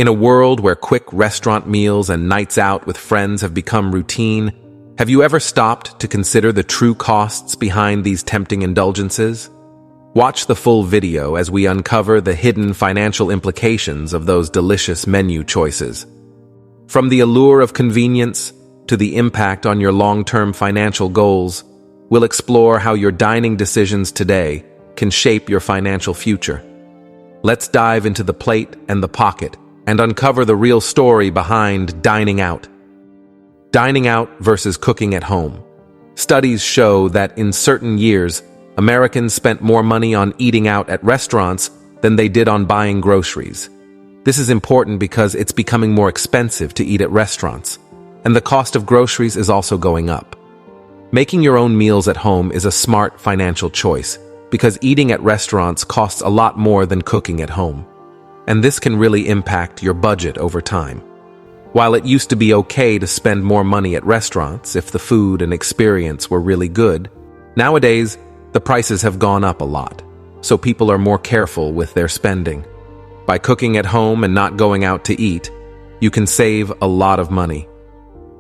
In a world where quick restaurant meals and nights out with friends have become routine, have you ever stopped to consider the true costs behind these tempting indulgences? Watch the full video as we uncover the hidden financial implications of those delicious menu choices. From the allure of convenience to the impact on your long-term financial goals, we'll explore how your dining decisions today can shape your financial future. Let's dive into the plate and the pocket and uncover the real story behind dining out. Dining out versus cooking at home. Studies show that in certain years, Americans spent more money on eating out at restaurants than they did on buying groceries. This is important because it's becoming more expensive to eat at restaurants, and the cost of groceries is also going up. Making your own meals at home is a smart financial choice because eating at restaurants costs a lot more than cooking at home, and this can really impact your budget over time. While it used to be okay to spend more money at restaurants if the food and experience were really good, nowadays, the prices have gone up a lot, so people are more careful with their spending. By cooking at home and not going out to eat, you can save a lot of money.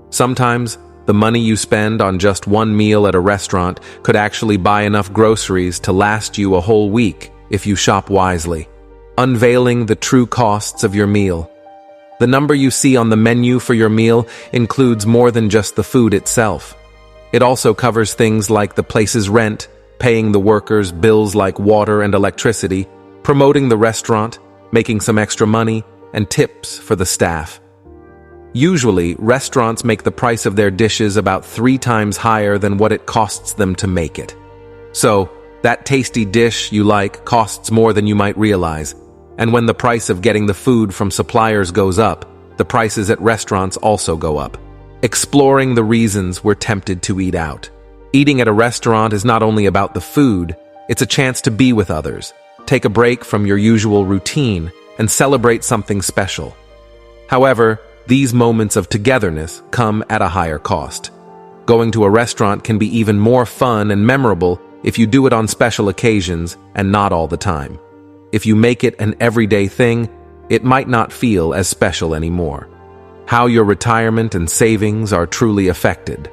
Sometimes, the money you spend on just one meal at a restaurant could actually buy enough groceries to last you a whole week if you shop wisely. Unveiling the true costs of your meal. The number you see on the menu for your meal includes more than just the food itself. It also covers things like the place's rent, paying the workers bills like water and electricity, promoting the restaurant, making some extra money, and tips for the staff. Usually, restaurants make the price of their dishes about 3 times higher than what it costs them to make it. So, that tasty dish you like costs more than you might realize, and when the price of getting the food from suppliers goes up, the prices at restaurants also go up. Exploring the reasons we're tempted to eat out. Eating at a restaurant is not only about the food, it's a chance to be with others, take a break from your usual routine, and celebrate something special. However, these moments of togetherness come at a higher cost. Going to a restaurant can be even more fun and memorable if you do it on special occasions and not all the time. If you make it an everyday thing, it might not feel as special anymore. How your retirement and savings are truly affected.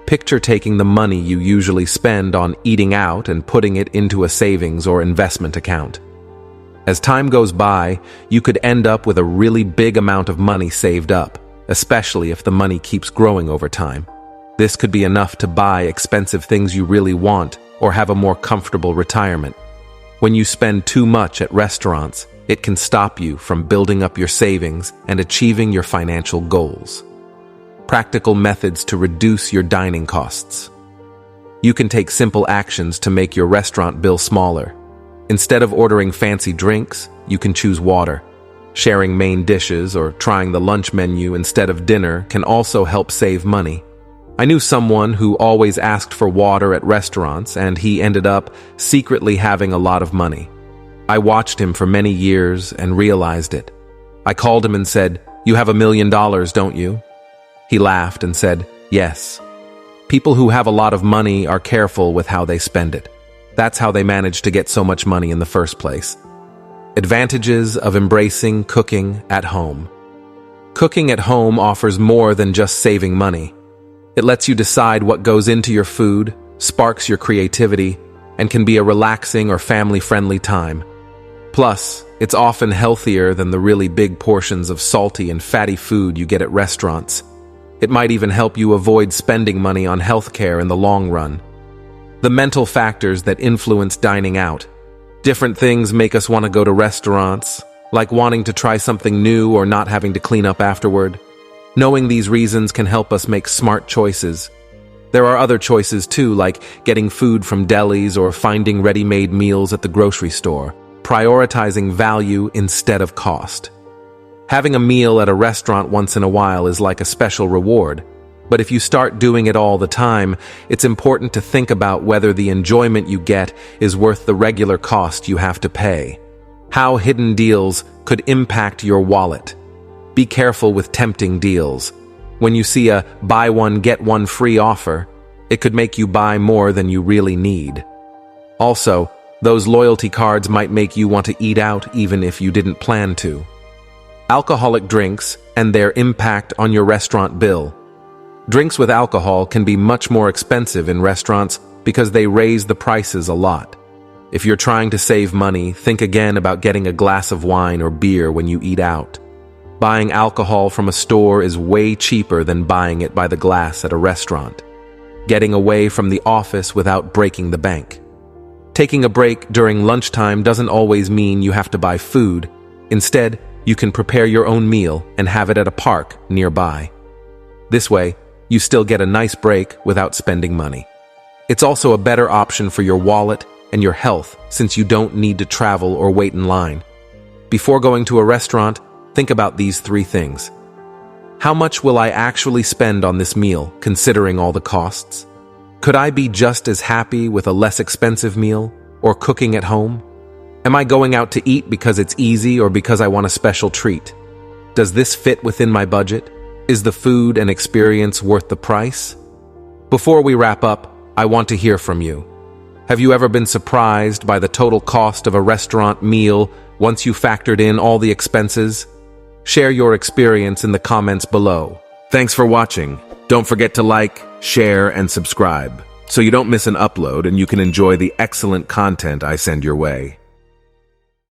Picture taking the money you usually spend on eating out and putting it into a savings or investment account. As time goes by, you could end up with a really big amount of money saved up, especially if the money keeps growing over time. This could be enough to buy expensive things you really want or have a more comfortable retirement. When you spend too much at restaurants, it can stop you from building up your savings and achieving your financial goals. Practical methods to reduce your dining costs. You can take simple actions to make your restaurant bill smaller. Instead of ordering fancy drinks, you can choose water. Sharing main dishes or trying the lunch menu instead of dinner can also help save money. I knew someone who always asked for water at restaurants, and he ended up secretly having a lot of money. I watched him for many years and realized it. I called him and said, "You have $1 million, don't you?" He laughed and said, "Yes." People who have a lot of money are careful with how they spend it. That's how they manage to get so much money in the first place. Advantages of embracing cooking at home. Cooking at home offers more than just saving money. It lets you decide what goes into your food, sparks your creativity, and can be a relaxing or family-friendly time. Plus, it's often healthier than the really big portions of salty and fatty food you get at restaurants. It might even help you avoid spending money on healthcare in the long run. The mental factors that influence dining out. Different things make us want to go to restaurants, like wanting to try something new or not having to clean up afterward. Knowing these reasons can help us make smart choices. There are other choices too, like getting food from delis or finding ready-made meals at the grocery store, prioritizing value instead of cost. Having a meal at a restaurant once in a while is like a special reward, but if you start doing it all the time, it's important to think about whether the enjoyment you get is worth the regular cost you have to pay. How hidden deals could impact your wallet. Be careful with tempting deals. When you see a buy one get one free offer, it could make you buy more than you really need. Also, those loyalty cards might make you want to eat out even if you didn't plan to. Alcoholic drinks and their impact on your restaurant bill. Drinks with alcohol can be much more expensive in restaurants because they raise the prices a lot. If you're trying to save money, think again about getting a glass of wine or beer when you eat out. Buying alcohol from a store is way cheaper than buying it by the glass at a restaurant. Getting away from the office without breaking the bank. Taking a break during lunchtime doesn't always mean you have to buy food. Instead, you can prepare your own meal and have it at a park nearby. This way, you still get a nice break without spending money. It's also a better option for your wallet and your health since you don't need to travel or wait in line. Before going to a restaurant, think about these 3 things. How much will I actually spend on this meal, considering all the costs? Could I be just as happy with a less expensive meal or cooking at home? Am I going out to eat because it's easy or because I want a special treat? Does this fit within my budget? Is the food and experience worth the price? Before we wrap up, I want to hear from you. Have you ever been surprised by the total cost of a restaurant meal once you factored in all the expenses? Share your experience in the comments below. Thanks for watching. Don't forget to like, share, and subscribe so you don't miss an upload and you can enjoy the excellent content I send your way.